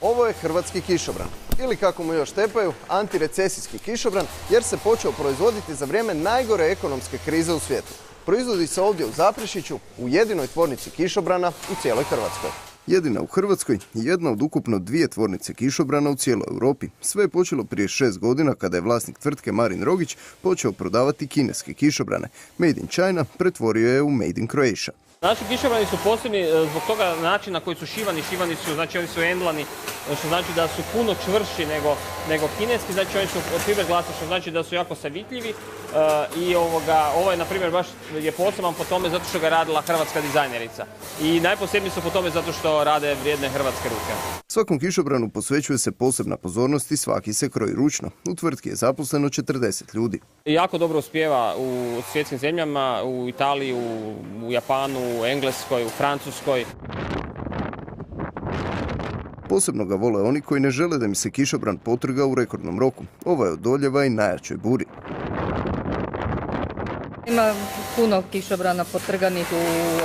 Ovo je hrvatski kišobran, ili kako mu još tepaju, antirecesijski kišobran, jer se počeo proizvoditi za vrijeme najgore ekonomske krize u svijetu. Proizvodi se ovdje u Zaprešiću, u jedinoj tvornici kišobrana u cijeloj Hrvatskoj. Jedina u Hrvatskoj i jedna od ukupno 2 tvornice kišobrana u cijeloj Europi. Sve je počelo prije 6 godina kada je vlasnik tvrtke Marin Rogić počeo prodavati kineske kišobrane. Made in China pretvorio je u Made in Croatia. Naši kišobrani su posebni zbog toga načina koji su šivani. Šivani su, znači oni su endlani, što znači da su puno čvršći nego kineski, znači oni su od fiberglasa, što znači da su jako savitljivi i ovaj na primjer baš je poseban po tome zato što ga radila hrvatska dizajnerica. I najposebniji su po tome zato što rade vrijedne hrvatske ruke. Svakom kišobranu posvećuje se posebna pozornost i svaki se kroji ručno. U tvrtki je zaposleno 40 ljudi. Jako dobro uspijeva u svjetskim zemljama, u Italiji, u Japanu, u Engleskoj, u Francuskoj. Posebno ga vole oni koji ne žele da mi se kišobran potrga u rekordnom roku. Ovo je odoljeva i najjačoj buri. Ima puno kišobrana potrganih u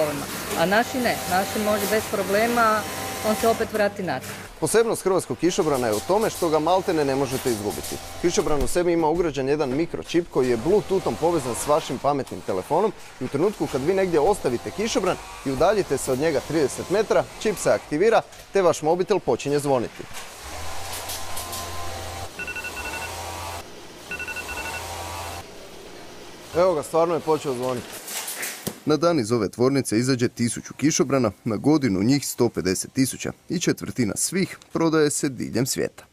ovima, a naši ne. Naši može bez problema, on se opet vrati natrag. Posebnost hrvatskog kišobrana je u tome što ga maltene ne možete izgubiti. Kišobran u sebi ima ugrađen jedan mikročip koji je Bluetoothom povezan s vašim pametnim telefonom i u trenutku kad vi negdje ostavite kišobran i udaljite se od njega 30 metara, čip se aktivira te vaš mobitel počinje zvoniti. Evo ga, stvarno je počeo zvoniti. Na dan iz ove tvornice izađe 1000 kišobrana, na godinu njih 150 000 i četvrtina svih prodaje se diljem svijeta.